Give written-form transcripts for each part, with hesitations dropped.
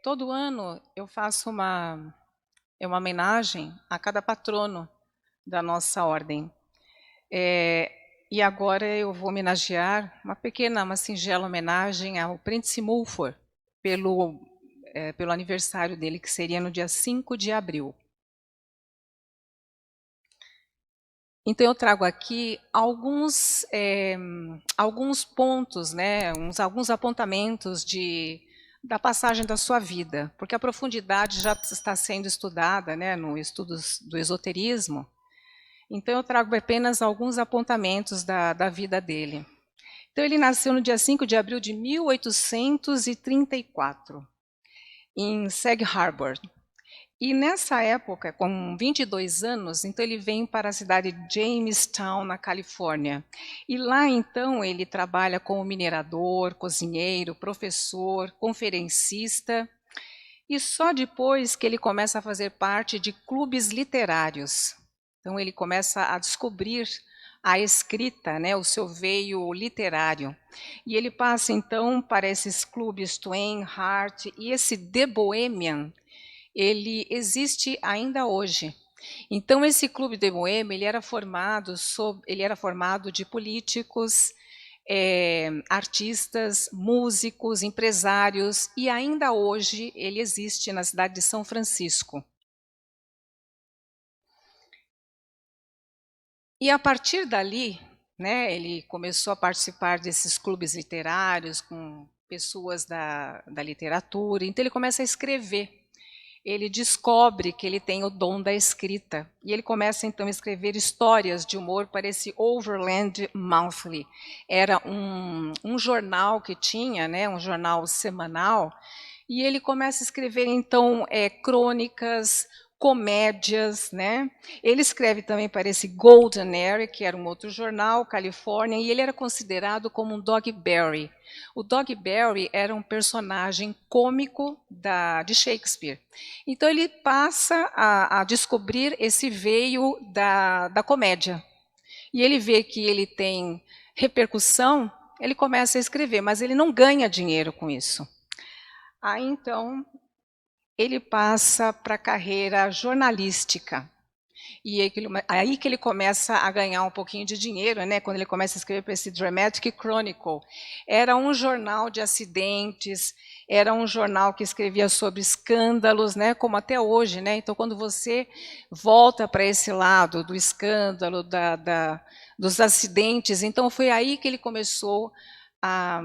Todo ano eu faço uma homenagem a cada patrono da nossa ordem. E agora eu vou homenagear uma singela homenagem ao Príncipe Mulford, pelo aniversário dele, que seria no dia 5 de abril. Então eu trago aqui alguns pontos, né, alguns apontamentos da passagem da sua vida, porque a profundidade já está sendo estudada, né, no estudos do esoterismo. Então eu trago apenas alguns apontamentos da vida dele. Então ele nasceu no dia 5 de abril de 1834, em Sag Harbor. E nessa época, com 22 anos, então ele vem para a cidade de Jamestown, na Califórnia. E lá, então, ele trabalha como minerador, cozinheiro, professor, conferencista. E só depois que ele começa a fazer parte de clubes literários. Então ele começa a descobrir a escrita, né, o seu veio literário. E ele passa, então, para esses clubes Twain, Hart, e esse The Bohemian, ele existe ainda hoje. Então esse clube de Boêmia, ele era formado de políticos, artistas, músicos, empresários, e ainda hoje ele existe na cidade de São Francisco. E a partir dali, né, ele começou a participar desses clubes literários com pessoas da literatura, então ele começa a escrever. Ele descobre que ele tem o dom da escrita. E ele começa, então, a escrever histórias de humor para esse Overland Monthly. Era um jornal que tinha, né, um jornal semanal, e ele começa a escrever, então, crônicas, comédias, né? Ele escreve também para esse Golden Era, que era um outro jornal, Califórnia, e ele era considerado como um Dogberry. O Dogberry era um personagem cômico de Shakespeare. Então ele passa a descobrir esse veio da comédia. E ele vê que ele tem repercussão, ele começa a escrever, mas ele não ganha dinheiro com isso. Aí então ele passa para a carreira jornalística. E aí que ele começa a ganhar um pouquinho de dinheiro, né, quando ele começa a escrever para esse Dramatic Chronicle. Era um jornal de acidentes, era um jornal que escrevia sobre escândalos, né, como até hoje. Né? Então, quando você volta para esse lado do escândalo, dos acidentes, então foi aí que ele começou a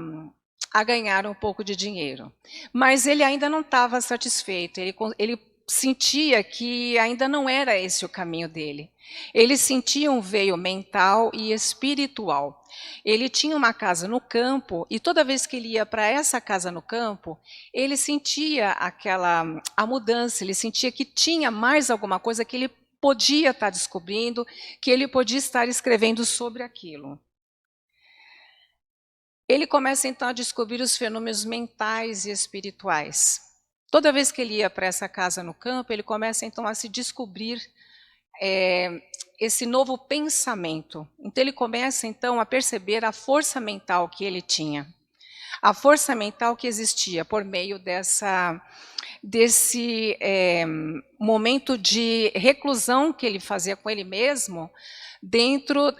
ganhar um pouco de dinheiro. Mas ele ainda não estava satisfeito, ele sentia que ainda não era esse o caminho dele. Ele sentia um veio mental e espiritual. Ele tinha uma casa no campo e toda vez que ele ia para essa casa no campo, ele sentia a mudança, ele sentia que tinha mais alguma coisa que ele podia estar descobrindo, que ele podia estar escrevendo sobre aquilo. Ele começa então a descobrir os fenômenos mentais e espirituais. Toda vez que ele ia para essa casa no campo, ele começa então a se descobrir esse novo pensamento. Então ele começa então a perceber a força mental que ele tinha. A força mental que existia por meio desse momento de reclusão que ele fazia com ele mesmo, dentro,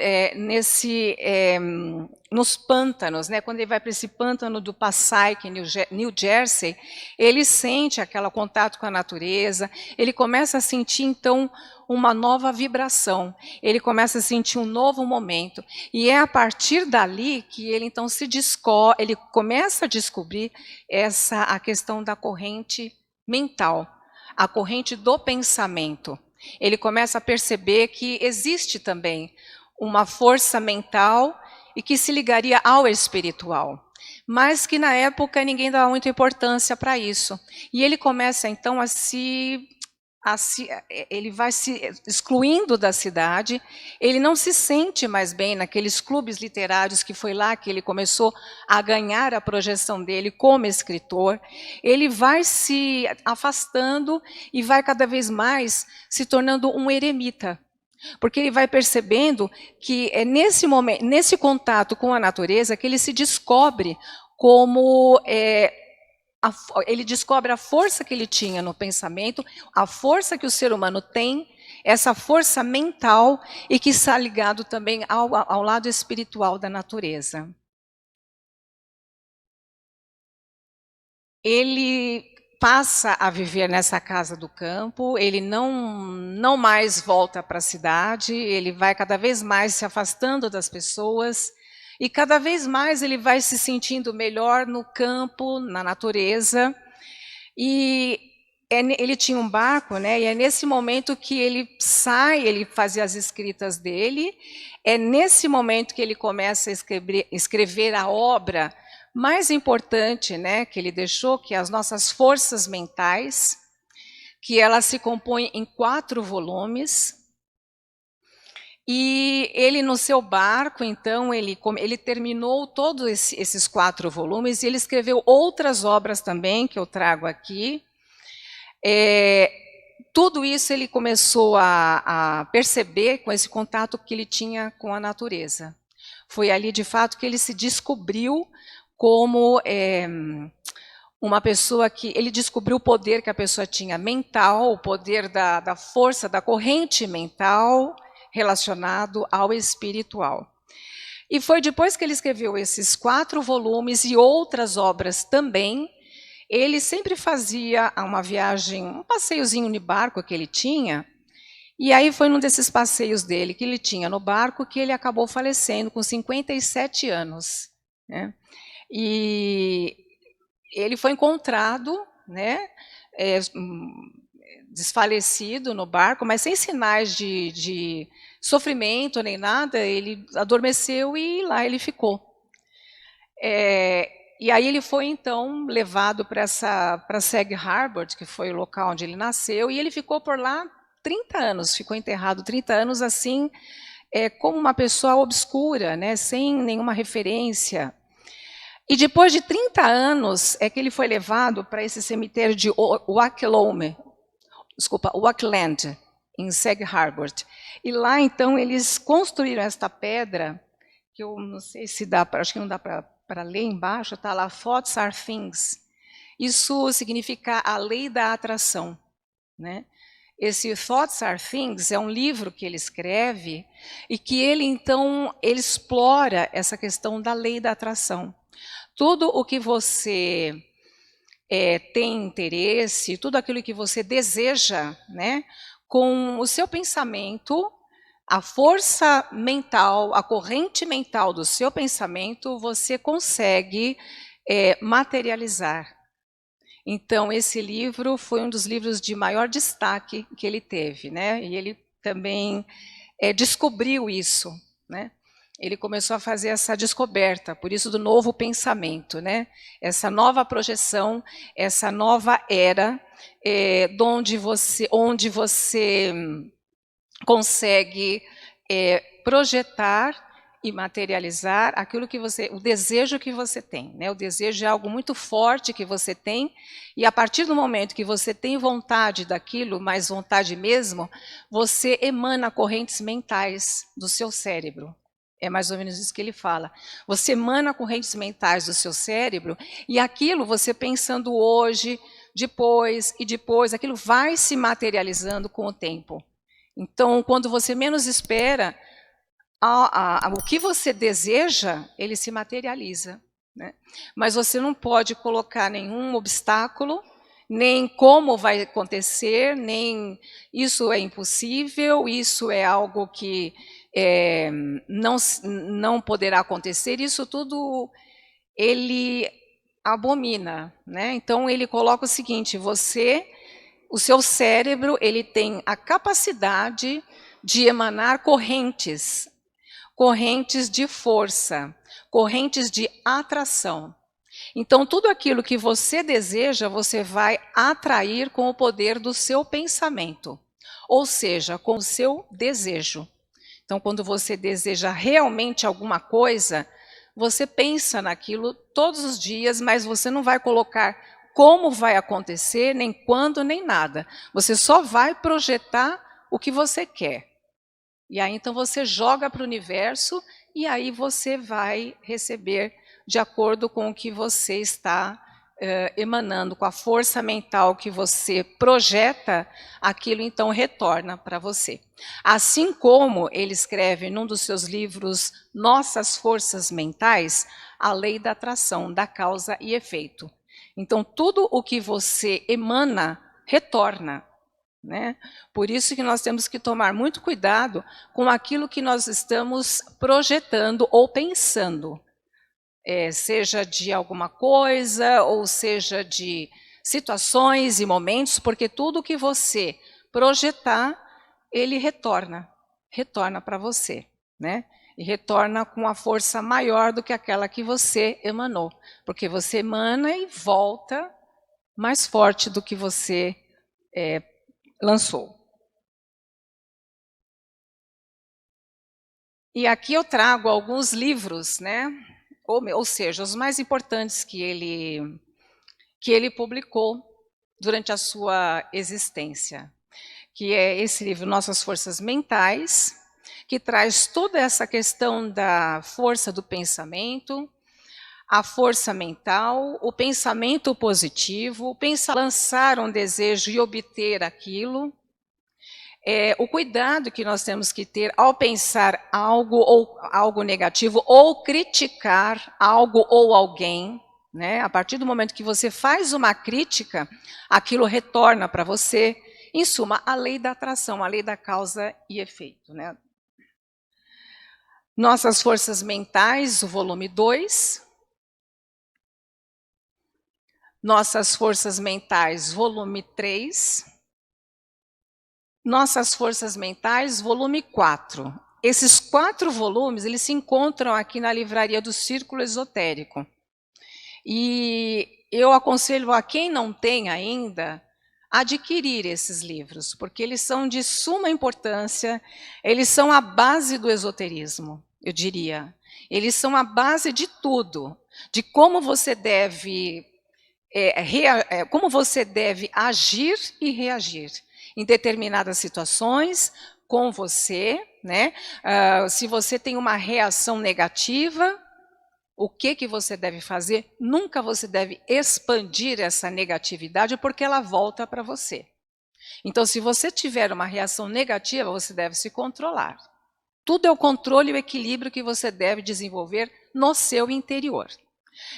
nos pântanos, né? Quando ele vai para esse pântano do Passaic, New Jersey, ele sente aquele contato com a natureza, ele começa a sentir, então, uma nova vibração, ele começa a sentir um novo momento, e é a partir dali que ele, então, ele começa a descobrir a questão da corrente mental, a corrente do pensamento. Ele começa a perceber que existe também uma força mental e que se ligaria ao espiritual, mas que na época ninguém dava muita importância para isso. E ele começa então ele vai se excluindo da cidade, ele não se sente mais bem naqueles clubes literários, que foi lá que ele começou a ganhar a projeção dele como escritor. Ele vai se afastando e vai cada vez mais se tornando um eremita, porque ele vai percebendo que é nesse momento, nesse contato com a natureza, que ele se descobre como ele descobre a força que ele tinha no pensamento, a força que o ser humano tem, essa força mental e que está ligado também ao lado espiritual da natureza. Ele passa a viver nessa casa do campo, ele não mais volta para a cidade, ele vai cada vez mais se afastando das pessoas e cada vez mais ele vai se sentindo melhor no campo, na natureza. E ele tinha um barco, né? E é nesse momento que ele sai, ele fazia as escritas dele, é nesse momento que ele começa a escrever a obra mais importante, né, que ele deixou, que é as nossas forças mentais, que ela se compõe em 4 volumes. E ele, no seu barco, então, ele terminou todos esses 4 volumes, e ele escreveu outras obras também, que eu trago aqui. Tudo isso ele começou a perceber com esse contato que ele tinha com a natureza. Foi ali, de fato, que ele se descobriu como uma pessoa que... Ele descobriu o poder que a pessoa tinha mental, o poder da força, da corrente mental relacionado ao espiritual. E foi depois que ele escreveu esses 4 volumes e outras obras também. Ele sempre fazia uma viagem, um passeiozinho de barco que ele tinha, e aí foi num desses passeios dele que ele tinha no barco que ele acabou falecendo com 57 anos. Né? E ele foi encontrado, né, desfalecido no barco, mas sem sinais de sofrimento nem nada, ele adormeceu e lá ele ficou. E aí ele foi, então, levado para Sag Harbor, que foi o local onde ele nasceu, e ele ficou por lá 30 anos, ficou enterrado 30 anos assim, como uma pessoa obscura, né, sem nenhuma referência. E depois de 30 anos é que ele foi levado para esse cemitério de Auckland, em Sag Harbor. E lá, então, eles construíram esta pedra, que eu não sei se dá para, acho que não dá para ler embaixo, está lá, Thoughts are Things. Isso significa a lei da atração. Né? Esse Thoughts are Things é um livro que ele escreve e que ele, então, ele explora essa questão da lei da atração. Tudo o que você tem interesse, tudo aquilo que você deseja, né, com o seu pensamento, a força mental, a corrente mental do seu pensamento, você consegue materializar. Então, esse livro foi um dos livros de maior destaque que ele teve, né? E ele também descobriu isso, né? Ele começou a fazer essa descoberta, por isso do novo pensamento, né? Essa nova projeção, essa nova era, onde você consegue projetar e materializar aquilo que o desejo que você tem, né? O desejo é algo muito forte que você tem, e a partir do momento que você tem vontade daquilo, mais vontade mesmo, você emana correntes mentais do seu cérebro. É mais ou menos isso que ele fala. Você emana correntes mentais do seu cérebro, e aquilo você pensando hoje, depois e depois, aquilo vai se materializando com o tempo. Então, quando você menos espera, o que você deseja, ele se materializa. Né? Mas você não pode colocar nenhum obstáculo, nem como vai acontecer, nem isso é impossível, isso é algo que não poderá acontecer. Isso tudo ele abomina. Né? Então, ele coloca o seguinte, o seu cérebro ele tem a capacidade de emanar correntes de força, correntes de atração. Então, tudo aquilo que você deseja, você vai atrair com o poder do seu pensamento, ou seja, com o seu desejo. Então, quando você deseja realmente alguma coisa, você pensa naquilo todos os dias, mas você não vai colocar como vai acontecer, nem quando, nem nada. Você só vai projetar o que você quer. E aí, então, você joga para o universo e aí você vai receber de acordo com o que você está emanando com a força mental que você projeta, aquilo então retorna para você. Assim como ele escreve num dos seus livros, Nossas Forças Mentais, a lei da atração, da causa e efeito. Então, tudo o que você emana, retorna. Né? Por isso que nós temos que tomar muito cuidado com aquilo que nós estamos projetando ou pensando. Seja de alguma coisa, ou seja de situações e momentos, porque tudo que você projetar, ele retorna para você, né? E retorna com uma força maior do que aquela que você emanou, porque você emana e volta mais forte do que você lançou. E aqui eu trago alguns livros, né? Ou seja, os mais importantes que ele publicou durante a sua existência, que é esse livro, Nossas Forças Mentais, que traz toda essa questão da força do pensamento, a força mental, o pensamento positivo, lançar um desejo e obter aquilo, o cuidado que nós temos que ter ao pensar algo negativo ou criticar algo ou alguém, né? A partir do momento que você faz uma crítica, aquilo retorna para você. Em suma, a lei da atração, a lei da causa e efeito, né? Nossas Forças Mentais, o volume 2. Nossas Forças Mentais, volume 3. Nossas Forças Mentais, volume 4. Esses 4 volumes, eles se encontram aqui na livraria do Círculo Esotérico. E eu aconselho a quem não tem ainda, adquirir esses livros, porque eles são de suma importância, eles são a base do esoterismo, eu diria. Eles são a base de tudo, de como você deve, como você deve agir e reagir em determinadas situações com você, né? Se você tem uma reação negativa, o que você deve fazer? Nunca você deve expandir essa negatividade, porque ela volta para você. Então, se você tiver uma reação negativa, você deve se controlar. Tudo é o controle e o equilíbrio que você deve desenvolver no seu interior.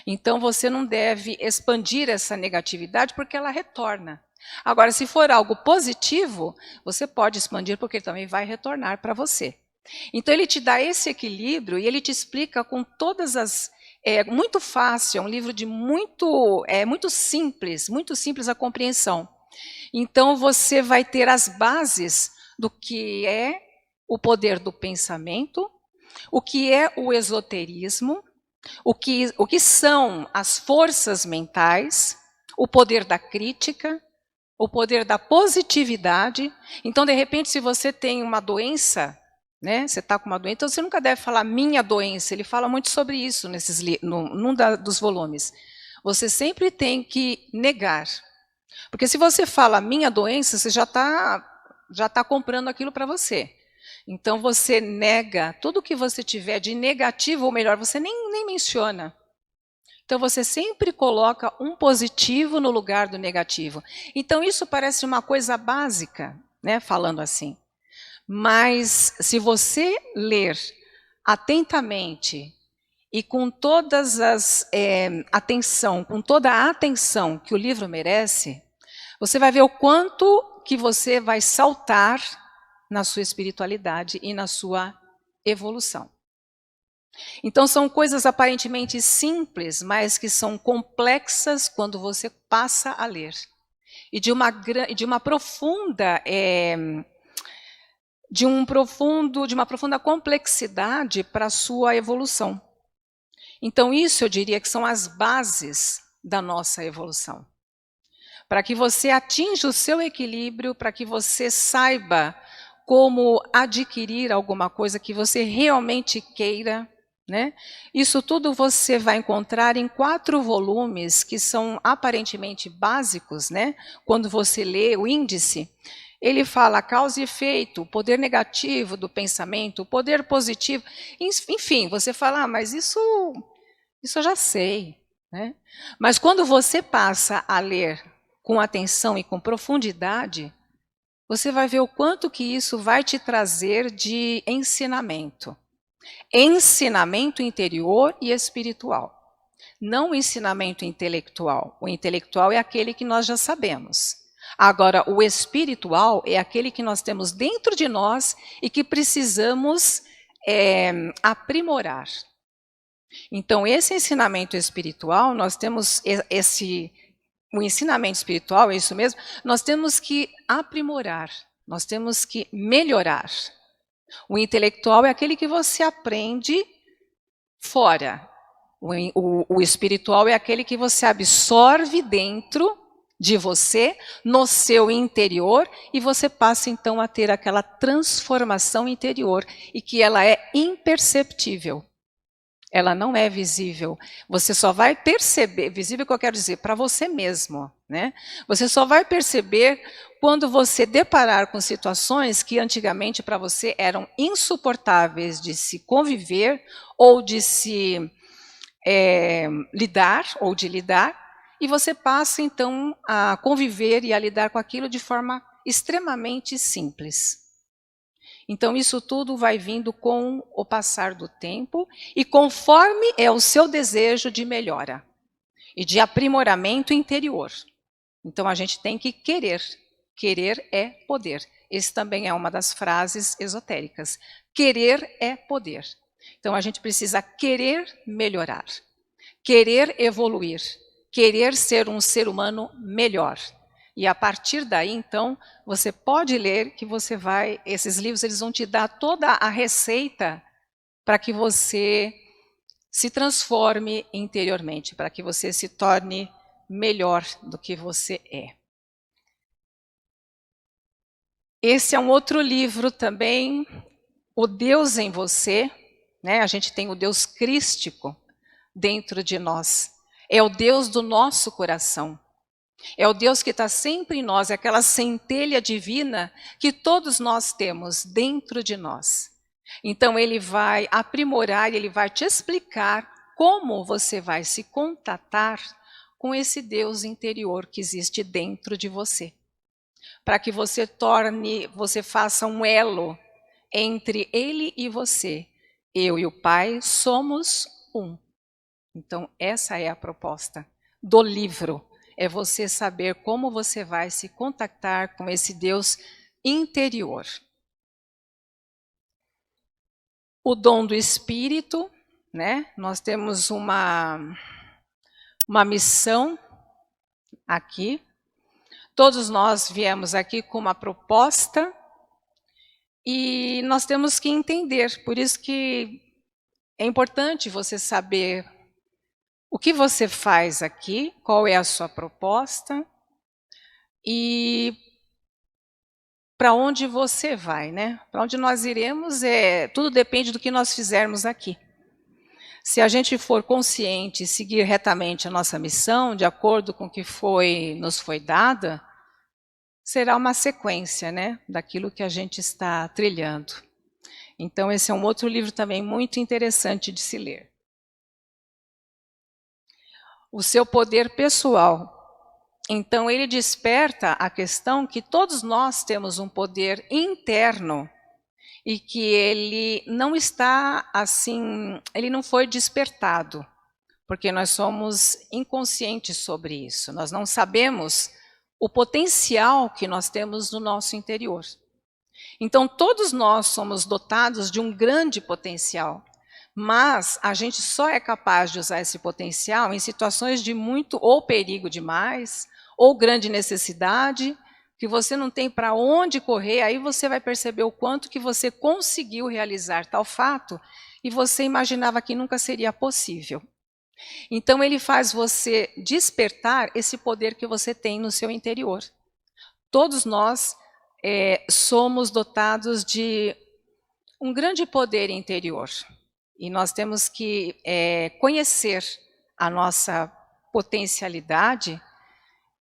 Então, você não deve expandir essa negatividade, porque ela retorna. Agora, se for algo positivo, você pode expandir, porque ele também vai retornar para você. Então, ele te dá esse equilíbrio e ele te explica com todas as... muito fácil, é um livro de muito simples a compreensão. Então, você vai ter as bases do que é o poder do pensamento, o que é o esoterismo, o que são as forças mentais, o poder da crítica, o poder da positividade. Então, de repente, se você tem uma doença, né, você está com uma doença, então você nunca deve falar minha doença. Ele fala muito sobre isso num dos volumes. Você sempre tem que negar. Porque se você fala minha doença, você já tá comprando aquilo para você. Então, você nega tudo que você tiver de negativo, ou melhor, você nem menciona. Então, você sempre coloca um positivo no lugar do negativo. Então, isso parece uma coisa básica, né, falando assim. Mas, se você ler atentamente e com todas as com toda a atenção que o livro merece, você vai ver o quanto que você vai saltar na sua espiritualidade e na sua evolução. Então, são coisas aparentemente simples, mas que são complexas quando você passa a ler. E de uma profunda complexidade para a sua evolução. Então, isso eu diria que são as bases da nossa evolução. Para que você atinja o seu equilíbrio, para que você saiba como adquirir alguma coisa que você realmente queira, né? Isso tudo você vai encontrar em 4 volumes que são aparentemente básicos, né? Quando você lê o índice, ele fala causa e efeito, o poder negativo do pensamento, o poder positivo. Enfim, você fala, mas isso eu já sei, né? Mas quando você passa a ler com atenção e com profundidade, você vai ver o quanto que isso vai te trazer de ensinamento. Ensinamento interior e espiritual. Não o ensinamento intelectual. O intelectual é aquele que nós já sabemos. Agora, o espiritual é aquele que nós temos dentro de nós e que precisamos aprimorar. Então, esse ensinamento espiritual, nós temos o ensinamento espiritual, é isso mesmo, nós temos que aprimorar, nós temos que melhorar. O intelectual é aquele que você aprende fora. O espiritual é aquele que você absorve dentro de você, no seu interior, e você passa então a ter aquela transformação interior, e que ela é imperceptível. Ela não é visível. Você só vai perceber, visível que eu quero dizer, para você mesmo, né? Você só vai perceber quando você deparar com situações que antigamente para você eram insuportáveis de se conviver ou de se lidar, e você passa então a conviver e a lidar com aquilo de forma extremamente simples. Então, isso tudo vai vindo com o passar do tempo e conforme é o seu desejo de melhora e de aprimoramento interior. Então, a gente tem que querer. Querer é poder. Esse também é uma das frases esotéricas. Querer é poder. Então, a gente precisa querer melhorar, querer evoluir, querer ser um ser humano melhor. E a partir daí, então, você pode ler que você vai, esses livros eles vão te dar toda a receita para que você se transforme interiormente, para que você se torne melhor do que você é. Esse é um outro livro também, O Deus em Você, né? A gente tem o Deus crístico dentro de nós. É o Deus do nosso coração. É o Deus que está sempre em nós, é aquela centelha divina que todos nós temos dentro de nós. Então ele vai aprimorar, ele vai te explicar como você vai se contatar com esse Deus interior que existe dentro de você. Para que você faça um elo entre ele e você. Eu e o Pai somos um. Então essa é a proposta do livro. É você saber como você vai se contactar com esse Deus interior. O dom do Espírito, né? Nós temos uma missão aqui. Todos nós viemos aqui com uma proposta e nós temos que entender. Por isso que é importante você saber o que você faz aqui, qual é a sua proposta e para onde você vai, né? Para onde nós iremos, tudo depende do que nós fizermos aqui. Se a gente for consciente e seguir retamente a nossa missão, de acordo com o que nos foi dada, será uma sequência, né, daquilo que a gente está trilhando. Então, esse é um outro livro também muito interessante de se ler. O seu poder pessoal. Então, ele desperta a questão que todos nós temos um poder interno e que ele não está assim, ele não foi despertado, porque nós somos inconscientes sobre isso. Nós não sabemos o potencial que nós temos no nosso interior. Então, todos nós somos dotados de um grande potencial, mas a gente só é capaz de usar esse potencial em situações de muito ou perigo demais, ou grande necessidade, que você não tem para onde correr, aí você vai perceber o quanto que você conseguiu realizar tal fato e você imaginava que nunca seria possível. Então ele faz você despertar esse poder que você tem no seu interior. Todos nós somos dotados de um grande poder interior e nós temos que conhecer a nossa potencialidade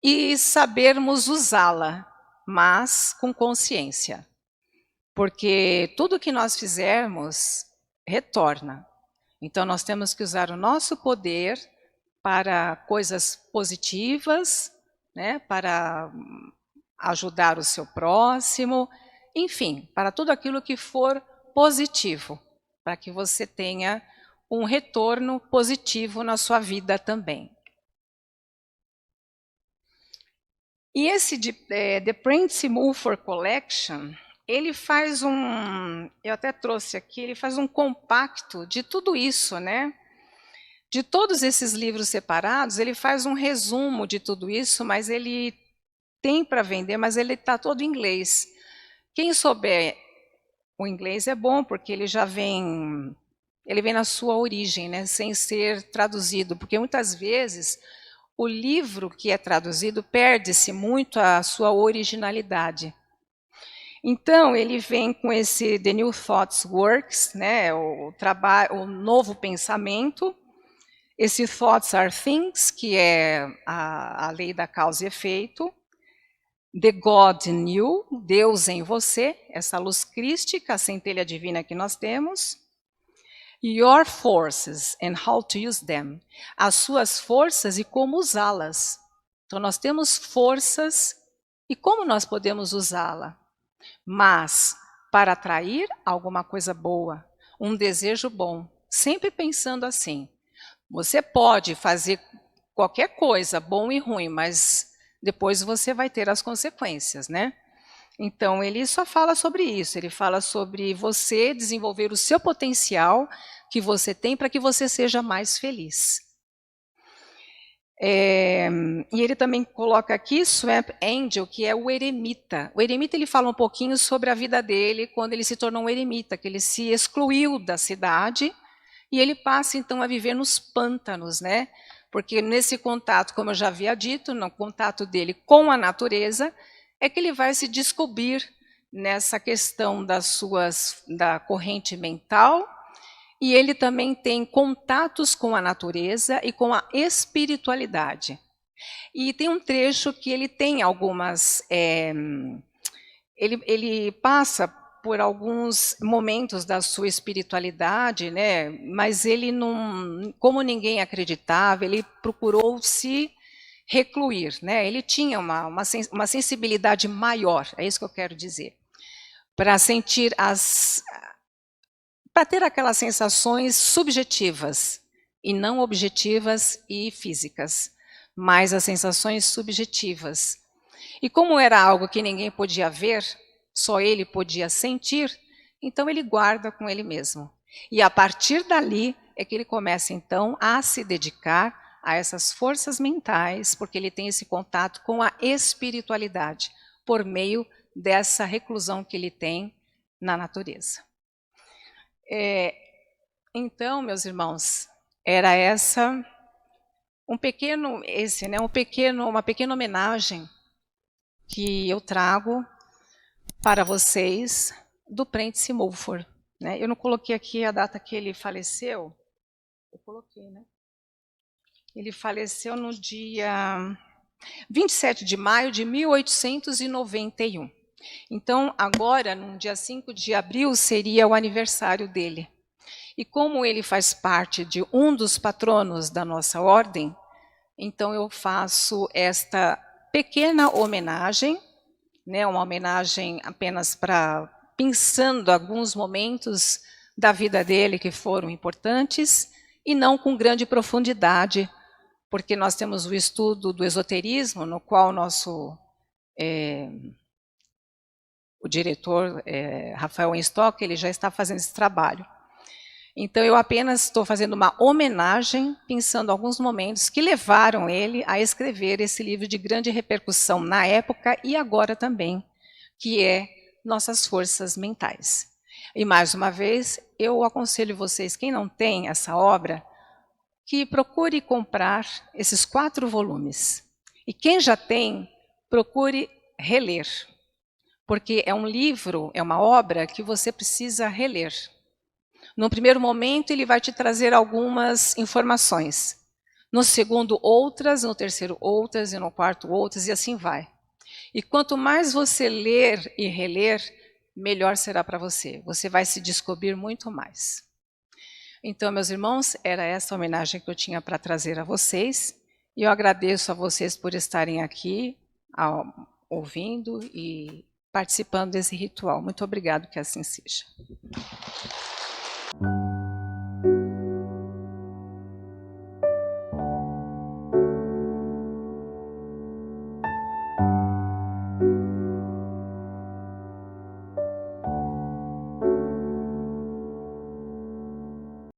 e sabermos usá-la, mas com consciência. Porque tudo que nós fizermos retorna. Então nós temos que usar o nosso poder para coisas positivas, né, para ajudar o seu próximo, enfim, para tudo aquilo que for positivo, para que você tenha um retorno positivo na sua vida também. E esse The Prince Mulford Collection, ele faz eu até trouxe aqui, ele faz um compacto de tudo isso, né? De todos esses livros separados, ele faz um resumo de tudo isso, mas ele tem para vender, mas ele está todo em inglês. Quem souber o inglês é bom, porque ele já vem na sua origem, né, sem ser traduzido, porque muitas vezes o livro que é traduzido perde-se muito a sua originalidade. Então, ele vem com esse The New Thoughts Works, né, o novo pensamento. Esse Thoughts are Things, que é a lei da causa e efeito. The God in You, Deus em você, essa luz crística, a centelha divina que nós temos. Your forces and how to use them, as suas forças e como usá-las. Então, nós temos forças e como nós podemos usá-la. Mas, para atrair alguma coisa boa, um desejo bom, sempre pensando assim, você pode fazer qualquer coisa, bom e ruim, mas depois você vai ter as consequências, né? Então, ele só fala sobre isso, ele fala sobre você desenvolver o seu potencial que você tem para que você seja mais feliz. E ele também coloca aqui Swamp Angel, que é o eremita. O eremita, ele fala um pouquinho sobre a vida dele quando ele se tornou um eremita, que ele se excluiu da cidade e ele passa então a viver nos pântanos, né? Porque nesse contato, como eu já havia dito, no contato dele com a natureza, é que ele vai se descobrir nessa questão da corrente mental, e ele também tem contatos com a natureza e com a espiritualidade. E tem um trecho que ele tem algumas... ele passa por alguns momentos da sua espiritualidade, né? Mas ele não... Como ninguém acreditava, ele procurou se recluir, né? Ele tinha uma sensibilidade maior, é isso que eu quero dizer, para sentir para ter aquelas sensações subjetivas e não objetivas e físicas, mas as sensações subjetivas. E como era algo que ninguém podia ver, só ele podia sentir, então ele guarda com ele mesmo. E a partir dali é que ele começa então a se dedicar a essas forças mentais, porque ele tem esse contato com a espiritualidade, por meio dessa reclusão que ele tem na natureza. Então, meus irmãos, era uma pequena homenagem que eu trago para vocês do Prince Mulford, né? Eu não coloquei aqui a data que ele faleceu. Eu coloquei, né? Ele faleceu no dia 27 de maio de 1891. Então, agora, no dia 5 de abril, seria o aniversário dele. E como ele faz parte de um dos patronos da nossa ordem, então eu faço esta pequena homenagem, né, uma homenagem apenas pensando alguns momentos da vida dele que foram importantes, e não com grande profundidade, porque nós temos o estudo do esoterismo, no qual o diretor, Rafael Enstock, ele já está fazendo esse trabalho. Então, eu apenas estou fazendo uma homenagem, pensando alguns momentos que levaram ele a escrever esse livro de grande repercussão na época e agora também, que é Nossas Forças Mentais. E, mais uma vez, eu aconselho vocês, quem não tem essa obra, que procure comprar esses 4 volumes. E quem já tem, procure reler, porque é um livro, é uma obra que você precisa reler. No primeiro momento, ele vai te trazer algumas informações. No segundo, outras. No terceiro, outras. E no quarto, outras. E assim vai. E quanto mais você ler e reler, melhor será para você. Você vai se descobrir muito mais. Então, meus irmãos, era essa a homenagem que eu tinha para trazer a vocês. E eu agradeço a vocês por estarem aqui, ouvindo e participando desse ritual. Muito obrigado, que assim seja.